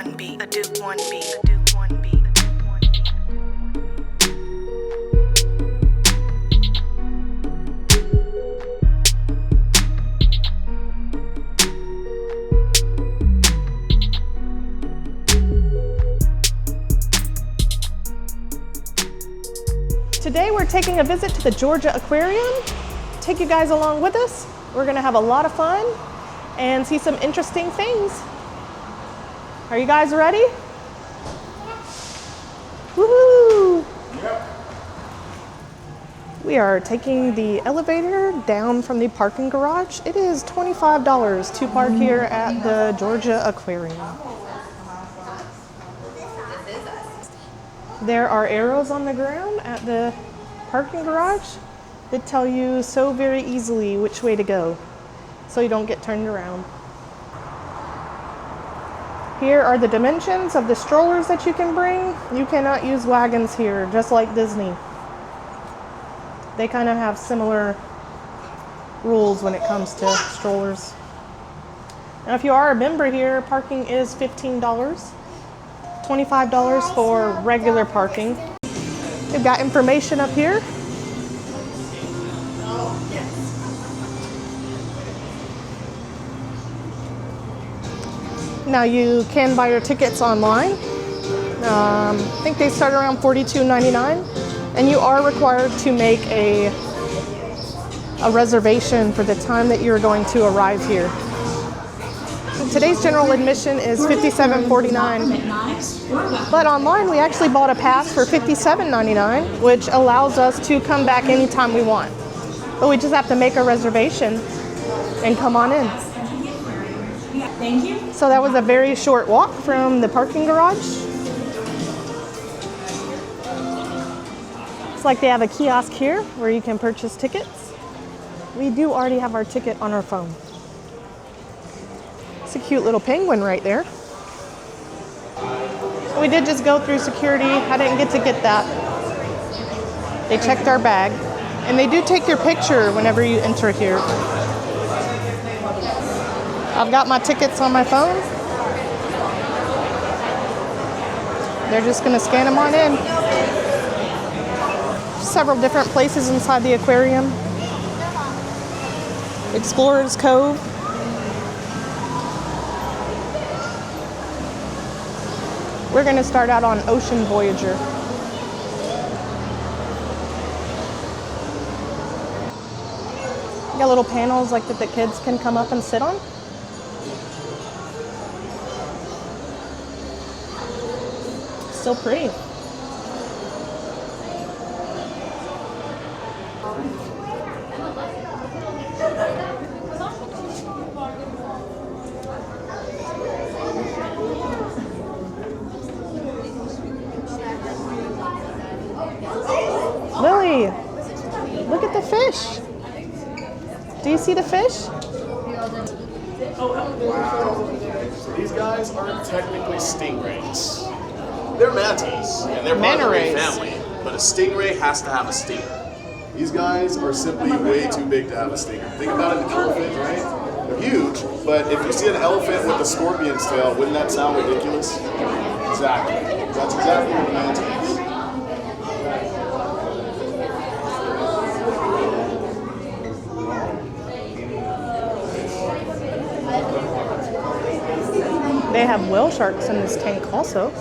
one beat, a Duke one beat, a Duke one beat, a Duke one beat. Today we're taking a visit to the Georgia Aquarium. Take you guys along with us. We're gonna have a lot of fun and see some interesting things. Are you guys ready? Woohoo! Yep. We are taking the elevator down from the parking garage. It is $25 to park here at the Georgia Aquarium. There are arrows on the ground at the parking garage that tell you so very easily which way to go so you don't get turned around. Here are the dimensions of the strollers that you can bring. You cannot use wagons here, just like Disney. They kind of have similar rules when it comes to strollers. Now, if you are a member here, parking is $15. $25 for regular parking. We've got information up here. Now you can buy your tickets online. I think they start around $42.99, and you are required to make a reservation for the time that you're going to arrive here. Today's general admission is $57.49, but online we actually bought a pass for $57.99, which allows us to come back anytime we want. But we just have to make a reservation and come on in. Thank you. So that was a very short walk from the parking garage. It's like they have a kiosk here where you can purchase tickets. We do already have our ticket on our phone. It's a cute little penguin right there. We did just go through security. I didn't get to get that. They checked our bag. And they do take your picture whenever you enter here. I've got my tickets on my phone. They're just gonna scan them on in. Several different places inside the aquarium. Explorer's Cove. We're gonna start out on Ocean Voyager. Got little panels like that the kids can come up and sit on. Still pretty. Lily, look at the fish. Do you see the fish? Wow. So these guys aren't technically stingrays. They're mantas, and they're part of the ray family, but a stingray has to have a stinger. These guys are simply way too big to have a stinger. Think about an elephant, right? They're huge, but if you see an elephant with a scorpion's tail, wouldn't that sound ridiculous? Exactly. That's exactly what a manta is. They have whale sharks in this tank also.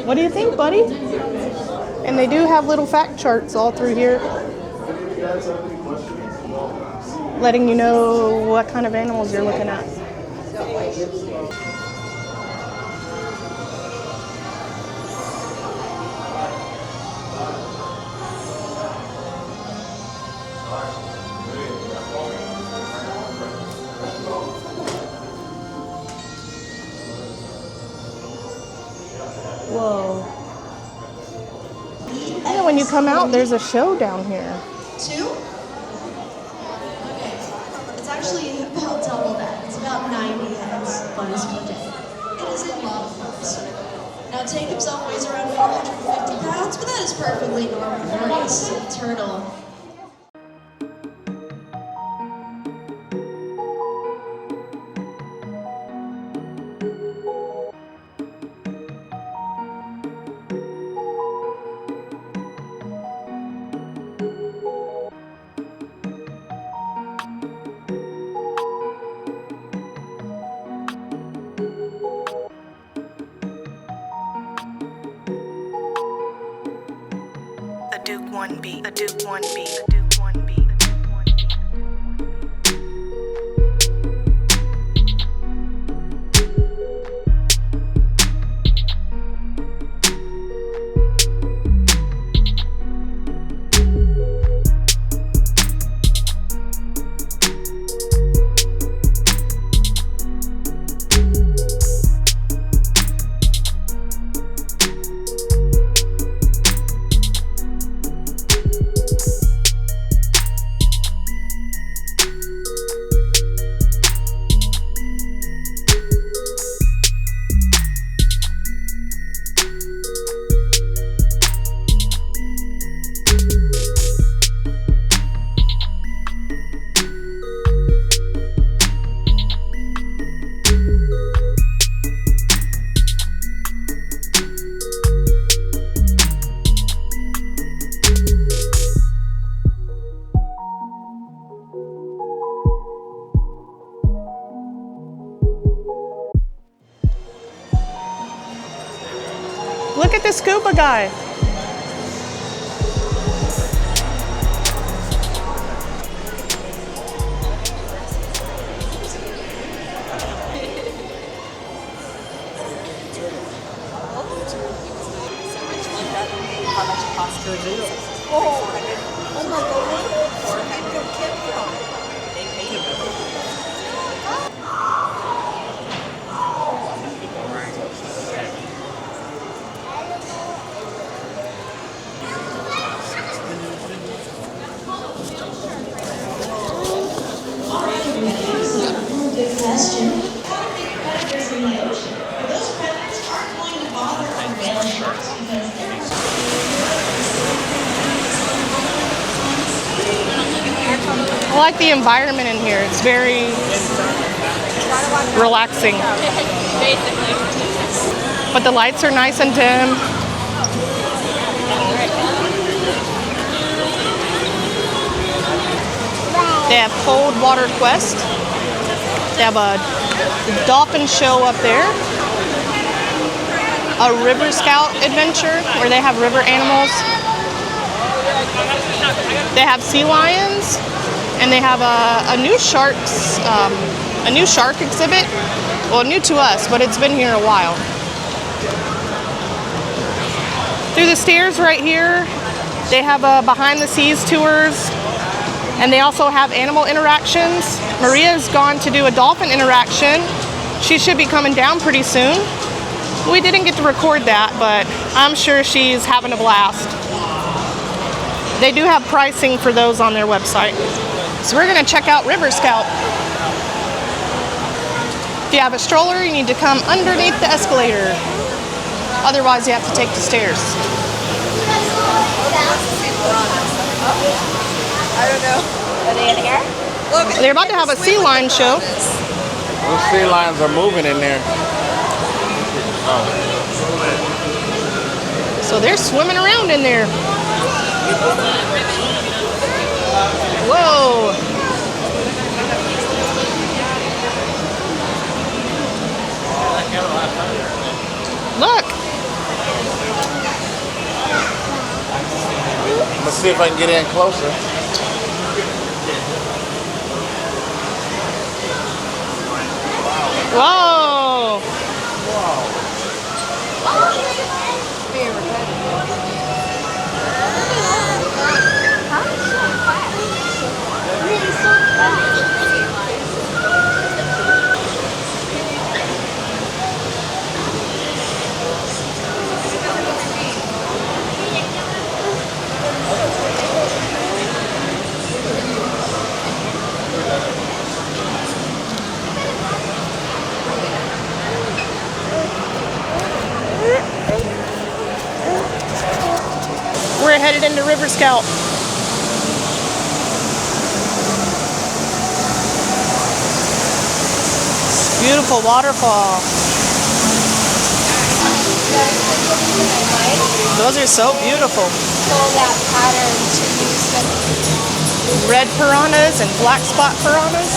What do you think, buddy? And they do have little fact charts all through here, letting you know what kind of animals you're looking at. Whoa. And when you come out, there's a show down here. 2? Okay. It's actually about double that. It's about 90 heads. One is per day. It is a lot of fun. Now tank himself weighs around 450 pounds, but that is perfectly normal for a sea turtle. A Duke 1B, a Duke 1B, a Duke 1B, a Duke 1B. Look at the scuba guy. How much it costs to do? Oh my God. Where did your kid from? They paid him. Good question. How do they predators in the ocean? But those predators aren't going to bother our whale sharks because they're I like the environment in here. It's very relaxing. But the lights are nice and dim. They have cold water quest. They have a dolphin show up there. A river scout adventure where they have river animals. They have sea lions, and they have a new shark exhibit. Well, new to us, but it's been here a while. Through the stairs right here, they have behind the seas tours, and they also have animal interactions. Maria's gone to do a dolphin interaction. She should be coming down pretty soon. We didn't get to record that, but I'm sure she's having a blast. They do have pricing for those on their website. So we're gonna check out River Scout. If you have a stroller, you need to come underneath the escalator. Otherwise, you have to take the stairs. I don't know. Are they in here? Look, They're about to have a sea lion show. Those sea lions are moving in there. So they're swimming around in there. Whoa. Look. Let's see if I can get in closer. Whoa. it into River Scout. Beautiful waterfall. Those are so beautiful. Pull that pattern to use them. Red piranhas and black spot piranhas.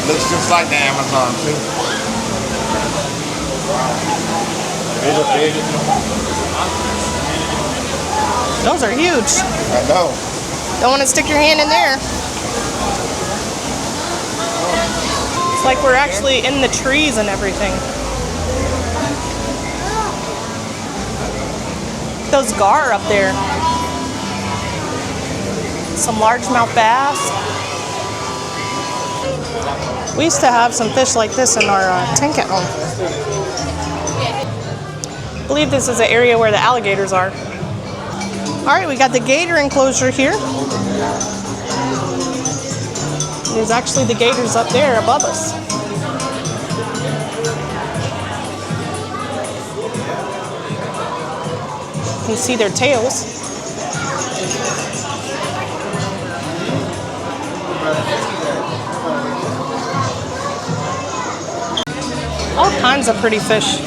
Looks just like the Amazon too. Those are huge. I know. Don't want to stick your hand in there. It's like we're actually in the trees and everything. Those gar up there. Some largemouth bass. We used to have some fish like this in our tank at home. I believe this is the area where the alligators are. All right, we got the gator enclosure here. There's actually the gators up there above us. You can see their tails. All kinds of pretty fish.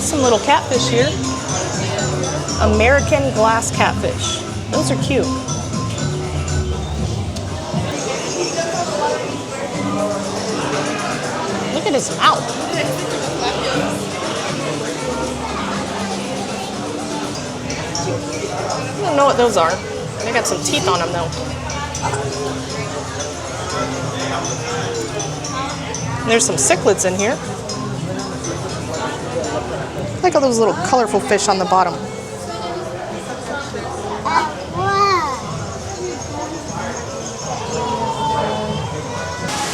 Some little catfish here. American glass catfish. Those are cute. Look at his mouth. I don't know what those are. They got some teeth on them though. There's some cichlids in here. Look at those little colorful fish on the bottom.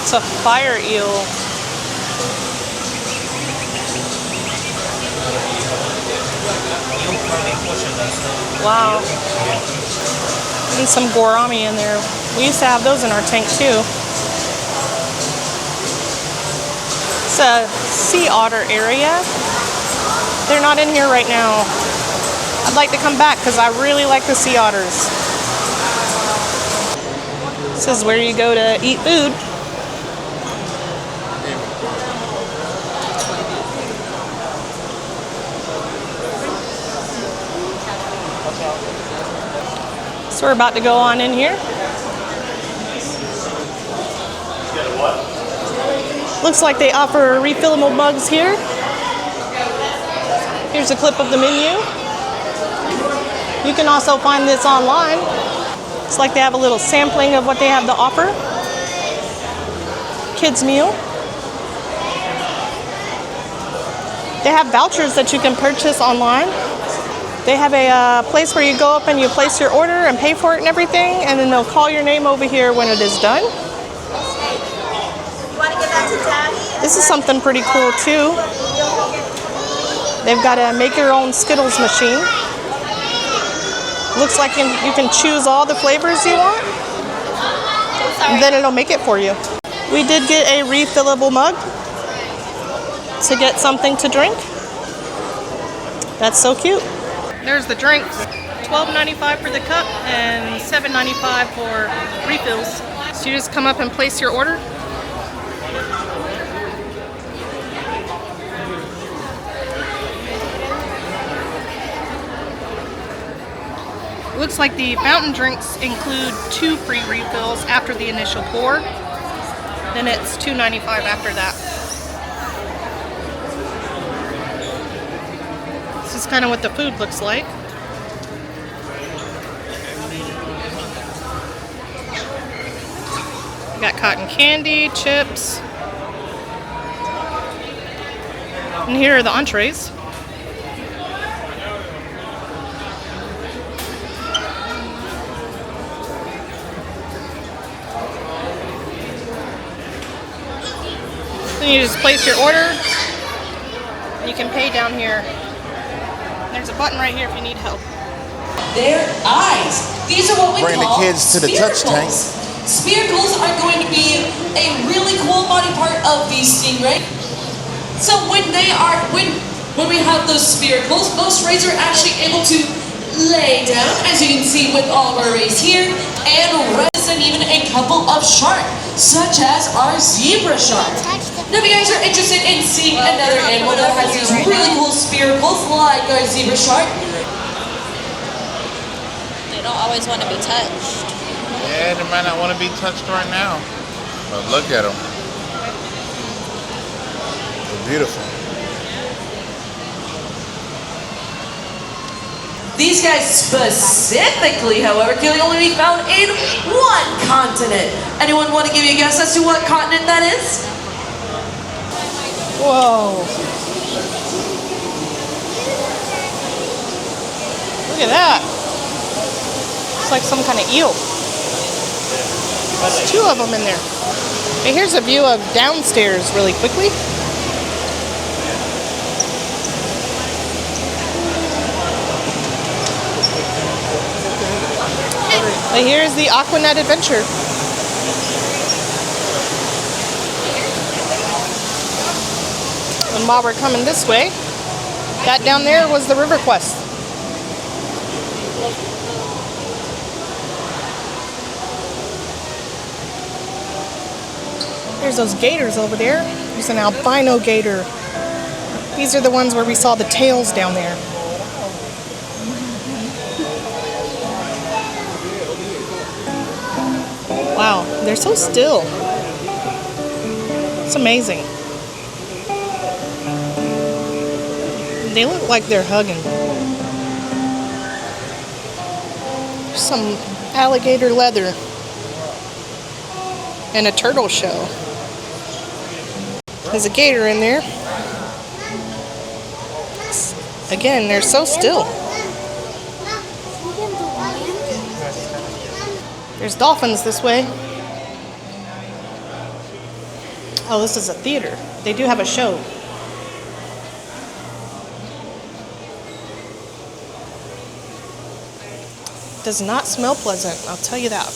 It's a fire eel. Wow. And some gourami in there. We used to have those in our tank too. It's a sea otter area. They're not in here right now. I'd like to come back because I really like the sea otters. This is where you go to eat food. So we're about to go on in here. Looks like they offer refillable mugs here. Here's a clip of the menu. You can also find this online. It's like they have a little sampling of what they have to offer. Kids meal. They have vouchers that you can purchase online. They have a place where you go up and you place your order and pay for it and everything, and then they'll call your name over here when it is done. This is something pretty cool too. They've got a make your own Skittles machine. Looks like you can choose all the flavors you want, and then it'll make it for you. We did get a refillable mug to get something to drink. That's so cute. There's the drinks. $12.95 for the cup and $7.95 for refills. So you just come up and place your order. Looks like the fountain drinks include 2 free refills after the initial pour. Then it's $2.95 after that. This is kind of what the food looks like. We got cotton candy, chips. And here are the entrees. Then you just place your order. And you can pay down here. There's a button right here if you need help. Their eyes. These are what we Bring the call kids to the touch tank. spiracles. Spiracles are going to be a really cool body part of the stingray. So when we have those spiracles, most rays are actually able to lay down, as you can see with all of our rays here, and rest, and even a couple of sharks, such as our zebra shark. Now if you guys are interested in seeing another animal that has these really cool spiracles like our zebra shark, They don't always want to be touched. Yeah, they might not want to be touched right now. But look at them. They're beautiful. these guys specifically, however, can only be found in one continent. Anyone want to give me a guess as to what continent that is? Whoa. Look at that. It's like some kind of eel. There's two of them in there. And here's a view of downstairs really quickly. And here's the Aquanet Adventure. And while we're coming this way, that down there was the River Quest. There's those gators over there. There's an albino gator. These are the ones where we saw the tails down there. Wow, they're so still. It's amazing. They look like they're hugging. There's some alligator leather and a turtle shell. There's a gator in there. Again, they're so still. There's dolphins this way. Oh, this is a theater. They do have a show. Does not smell pleasant, I'll tell you that.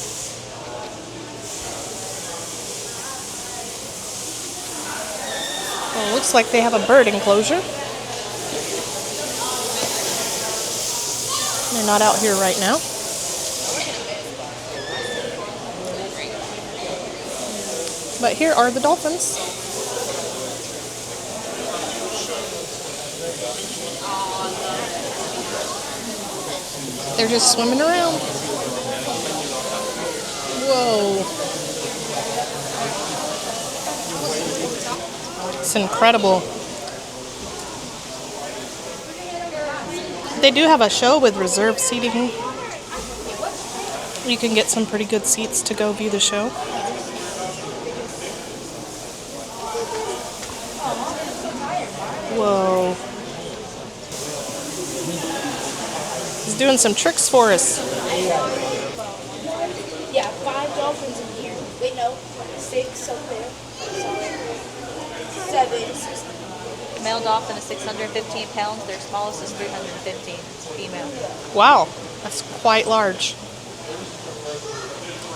Well, it looks like they have a bird enclosure. They're not out here right now. But here are the dolphins. They're just swimming around. Whoa. It's incredible. They do have a show with reserved seating. You can get some pretty good seats to go view the show. Whoa. He's doing some tricks for us. Yeah, 5 dolphins in here. Wait, no, 6 up there. 7. Male dolphin is 615 pounds. Their smallest is 315. It's female. Wow, that's quite large.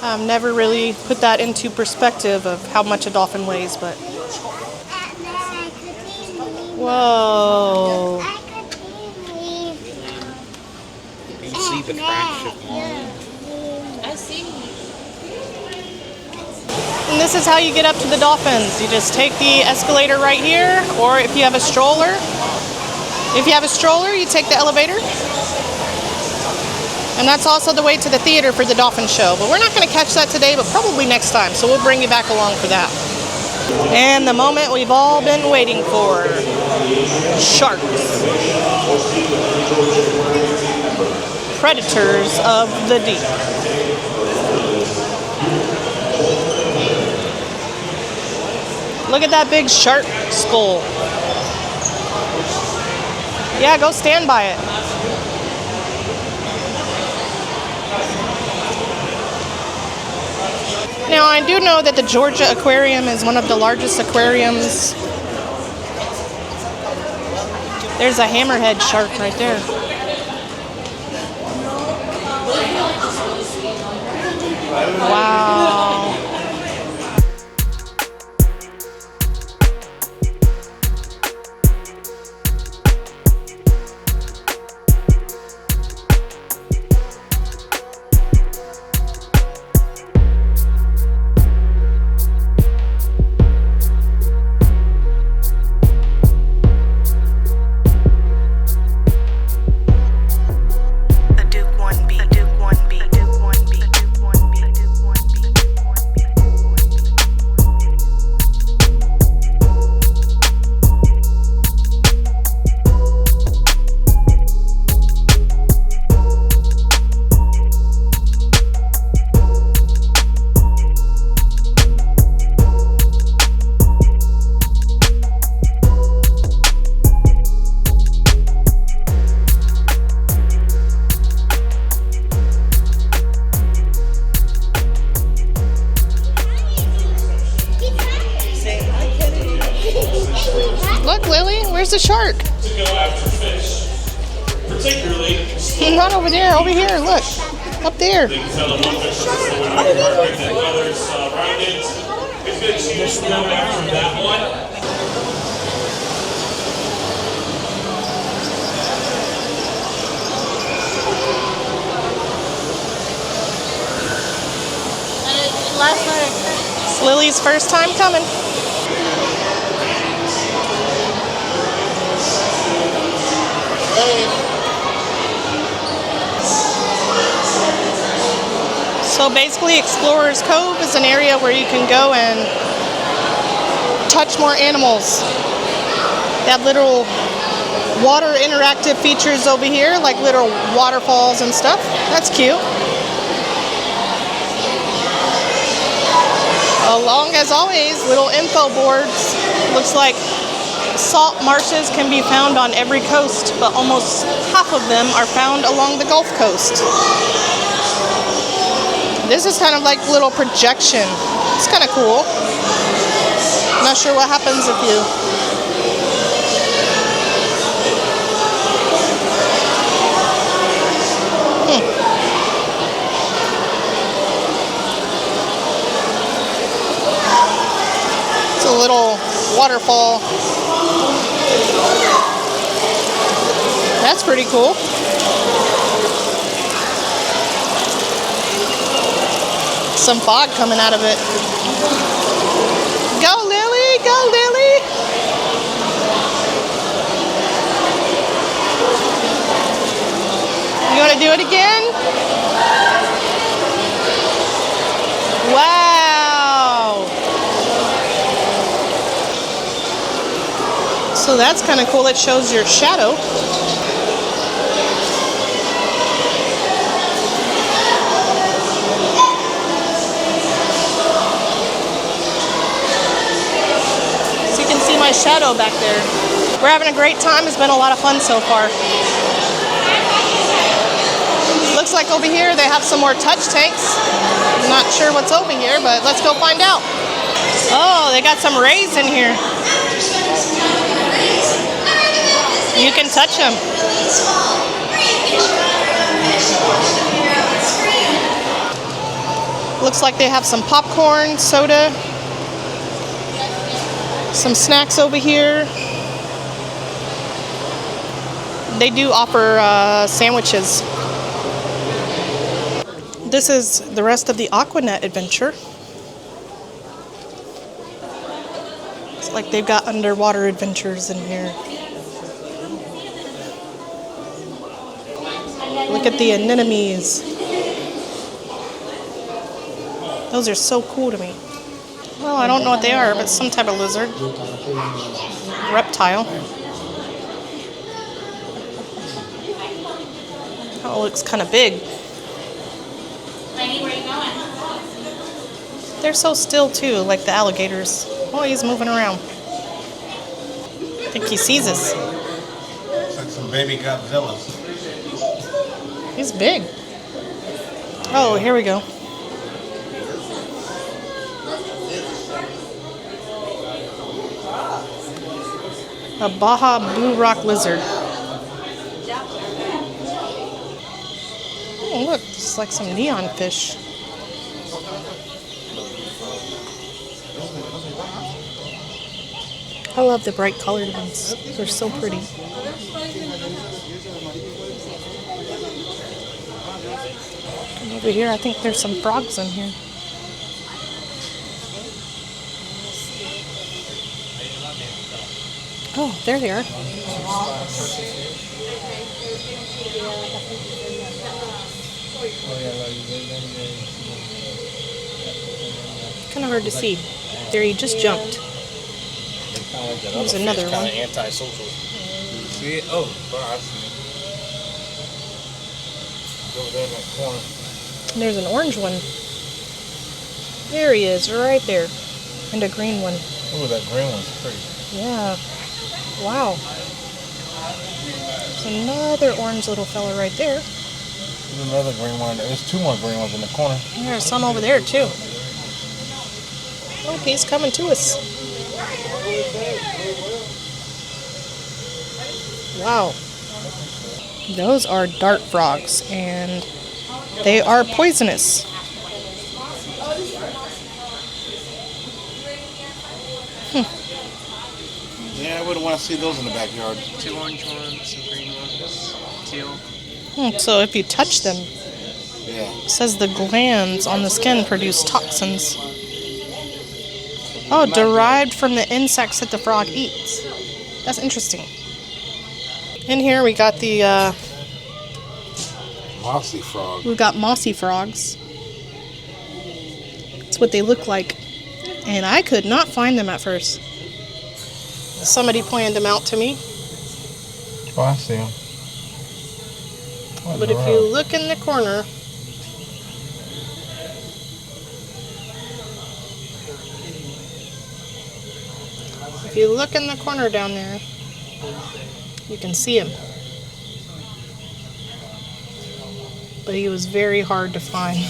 I've never really put that into perspective of how much a dolphin weighs, but... Whoa. You can see the traction. I see. And this is how you get up to the dolphins. You just take the escalator right here, or if you have a stroller. If you have a stroller, you take the elevator. And that's also the way to the theater for the dolphin show. But we're not going to catch that today, but probably next time. So we'll bring you back along for that. And the moment we've all been waiting for. Sharks. Predators of the deep. Look at that big shark skull. Yeah, go stand by it. Now, I do know that the Georgia Aquarium is one of the largest aquariums. There's a hammerhead shark right there. Wow. A Duke 1B, a Duke 1B, a Duke 1B, a Duke 1B, a Duke 1B, a Duke 1B, a Duke 1B. Look, Lily, where's the shark? To go after fish, particularly He's not over there, over here, look. Up there. they can tell that one fish is pregnant, and others rounded. It's good to see this one after that one. It's Lily's first time coming. So basically, Explorers Cove is an area where you can go and touch more animals. They have little water interactive features over here, like little waterfalls and stuff. That's cute. Along as always, little info boards. Looks like salt marshes can be found on every coast, but almost half of them are found along the Gulf Coast. This is kind of like a little projection. It's kind of cool. Not sure what happens if you... It's a little waterfall. That's pretty cool. Some fog coming out of it. Go, Lily! Go, Lily! You want to do it again? Wow! So that's kind of cool. It shows your shadow. My shadow back there. We're having a great time. It's been a lot of fun so far. Looks like over here they have some more touch tanks. I'm not sure what's over here, but let's go find out. Oh, they got some rays in here. You can touch them. Looks like they have some popcorn, soda. Some snacks over here. They do offer sandwiches. This is the rest of the Aquanet adventure. It's like they've got underwater adventures in here. Look at the anemones. Those are so cool to me. Well, I don't know what they are, but some type of lizard. Reptile. Oh, it looks kind of big. They're so still too, like the alligators. Oh, he's moving around. I think he sees us. It's like some baby Godzillas. He's big. Oh, here we go. A Baja blue rock lizard. Oh, look, it's like some neon fish. I love the bright colored ones. They're so pretty. And over here, I think there's some frogs in here. Oh, there they are. Kind of hard to see. There, he just jumped. There's another one. Antisocial. See it? Oh, I see it. Over there in that corner. There's an orange one. There he is, right there. And a green one. Oh, that green one's pretty. Yeah. Wow. There's another orange little fella right there. There's another green one. There's two more green ones in the corner. And there's some over there too. Oh, he's coming to us. Wow. Those are dart frogs, and they are poisonous. Yeah, I wouldn't want to see those in the backyard. 2 orange ones, some green ones, teal. So if you touch them, Yeah. it says the glands on the skin produce toxins. Oh, derived from the insects that the frog eats. That's interesting. In here we got the Mossy frog. we've got mossy frogs. That's what they look like. And I could not find them at first. Somebody pointed them out to me. Oh, I see them. But if you look in the corner, down there, you can see him. But he was very hard to find.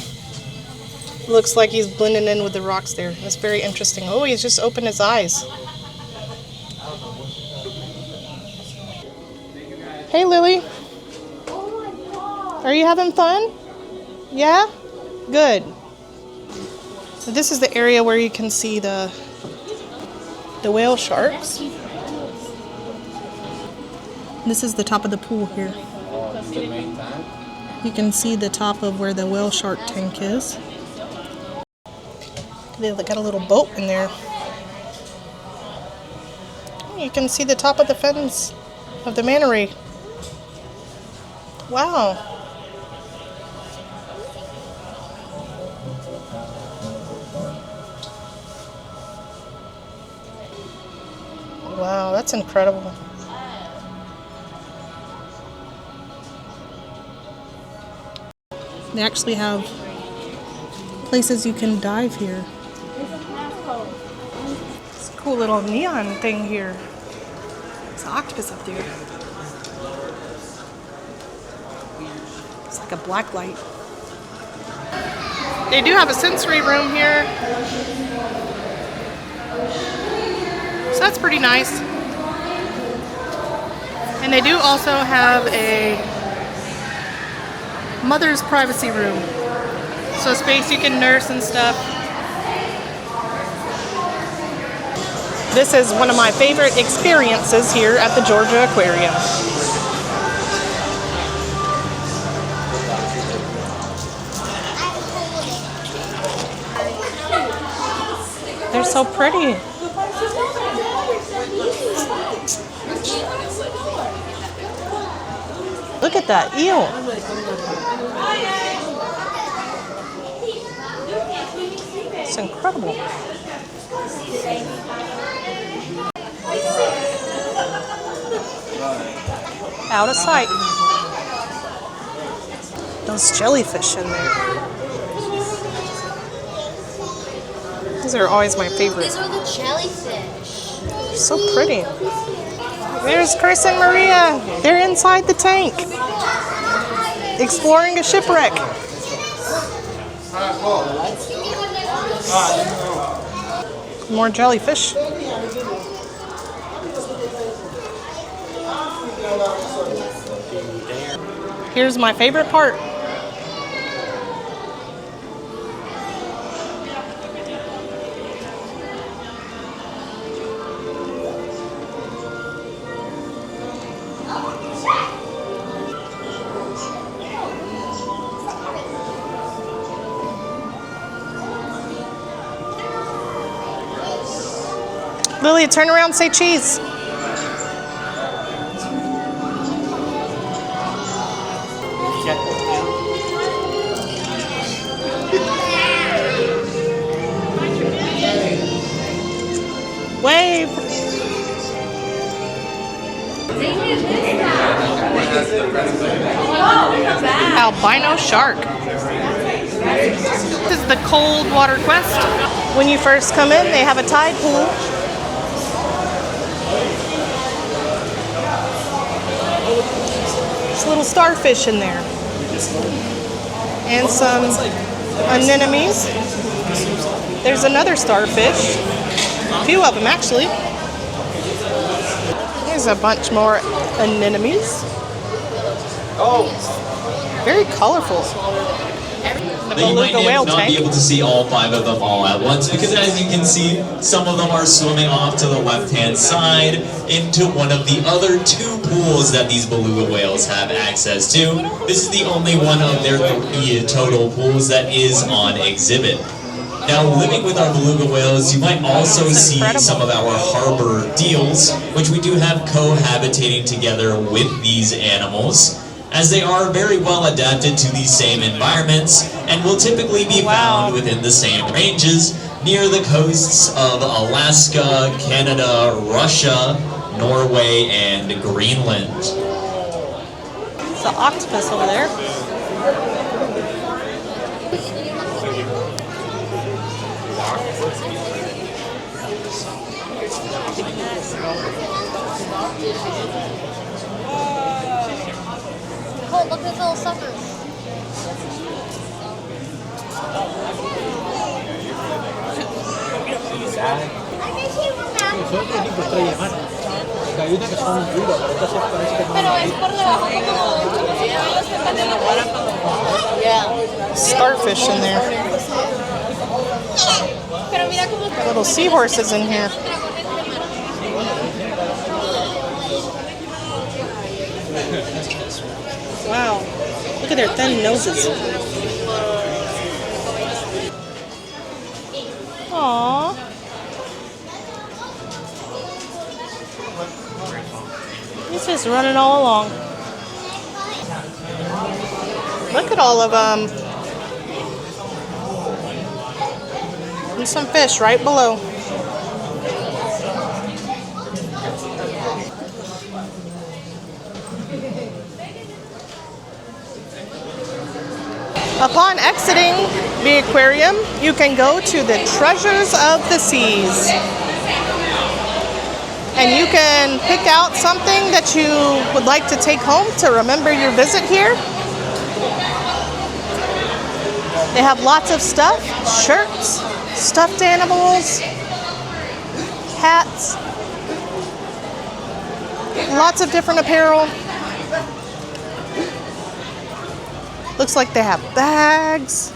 Looks like he's blending in with the rocks there. That's very interesting. Oh, he's just opened his eyes. Hey, Lily. Are you having fun? Yeah? Good. So this is the area where you can see the whale sharks. This is the top of the pool here. You can see the top of where the whale shark tank is. They got a little boat in there. You can see the top of the fins of the manta ray. Wow. Wow, that's incredible. They actually have places you can dive here. It's a cool little neon thing here. There's an octopus up there. It's like a black light. They do have a sensory room here. So that's pretty nice. And they do also have a mother's privacy room. So space you can nurse and stuff. This is one of my favorite experiences here at the Georgia Aquarium. They're so pretty. Look at that eel. It's incredible. Out of sight. Those jellyfish in there. These are always my favorite. These are the jellyfish. They're so pretty. There's Chris and Maria. They're inside the tank, exploring a shipwreck. More jellyfish. Here's my favorite part. Lily, turn around and say cheese. Wave. Albino shark. This is the cold water quest. When you first come in, they have a tide pool. There's little starfish in there. And some anemones. There's another starfish. A few of them, actually. There's a bunch more anemones. Oh, very colorful. Now you might not be able to see all 5 of them all at once because as you can see, some of them are swimming off to the left-hand side into one of the other 2 pools that these beluga whales have access to. This is the only one of their 3 total pools that is on exhibit. Now, living with our beluga whales, you might also see some of our harbor deals, which we do have cohabitating together with these animals, as they are very well adapted to these same environments and will typically be found within the same ranges near the coasts of Alaska, Canada, Russia, Norway, and Greenland. It's an octopus over there. Oh, look at the little suckers. Starfish in there. Little seahorses in here. Wow, look at their thin noses. Aww. He's just running all along. Look at all of them. And some fish right below. Upon exiting the aquarium, you can go to the Treasures of the Seas. And you can pick out something that you would like to take home to remember your visit here. They have lots of stuff, shirts, stuffed animals, hats, lots of different apparel. Looks like they have bags.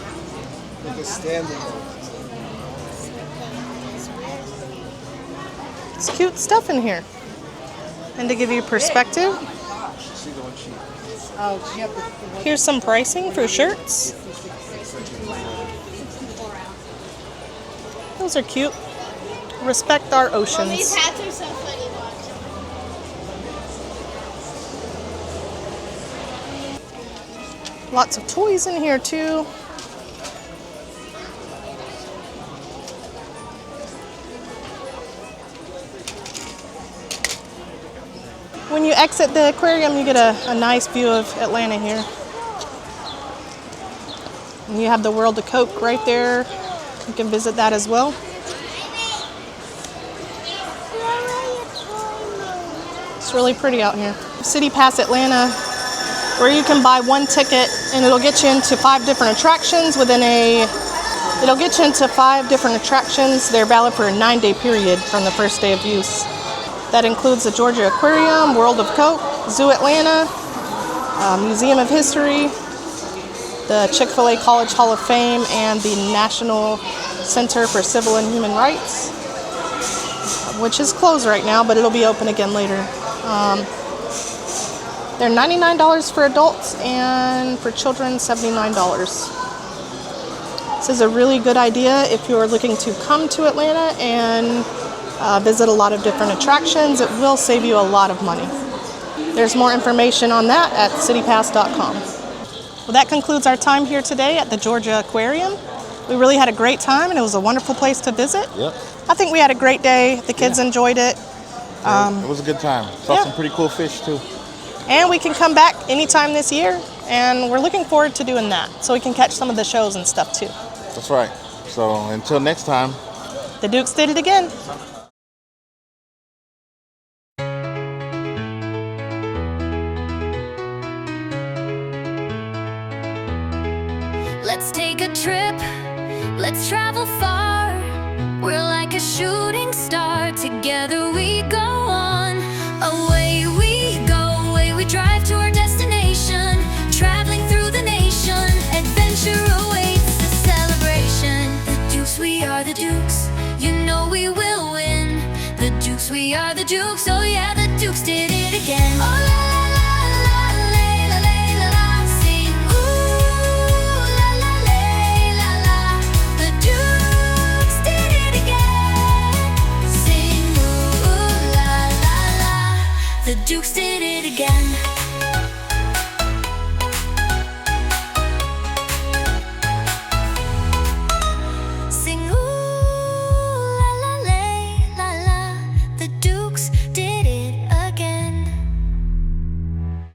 It's cute stuff in here. And to give you perspective, here's some pricing for shirts. Those are cute. Respect our oceans. Well, these hats are so funny. Lots of toys in here too. When you exit the aquarium, you get a nice view of Atlanta here. And you have the World of Coke right there. You can visit that as well. It's really pretty out here. City Pass Atlanta, where you can buy one ticket and it'll get you into 5 different attractions it'll get you into 5 different attractions. They're valid for a 9-day period from the first day of use. That includes the Georgia Aquarium, World of Coke, Zoo Atlanta, Museum of History, the Chick-fil-A College Hall of Fame, and the National Center for Civil and Human Rights, which is closed right now, but it'll be open again later. They're $99 for adults, and for children, $79. This is a really good idea if you're looking to come to Atlanta and visit a lot of different attractions. It will save you a lot of money. There's more information on that at citypass.com. Well, that concludes our time here today at the Georgia Aquarium. We really had a great time, and it was a wonderful place to visit. Yep. I think we had a great day. The kids enjoyed it. It was a good time. Saw some pretty cool fish too. And we can come back anytime this year, and we're looking forward to doing that, so we can catch some of the shows and stuff too. That's right. So until next time. The Dukes did it again. Let's take a trip, let's travel far. We're like a shooting star, together we go on. Away we go, away we drive to our destination. Traveling through the nation, adventure awaits the celebration. The Dukes, we are the Dukes, you know we will win. The Dukes, we are the Dukes.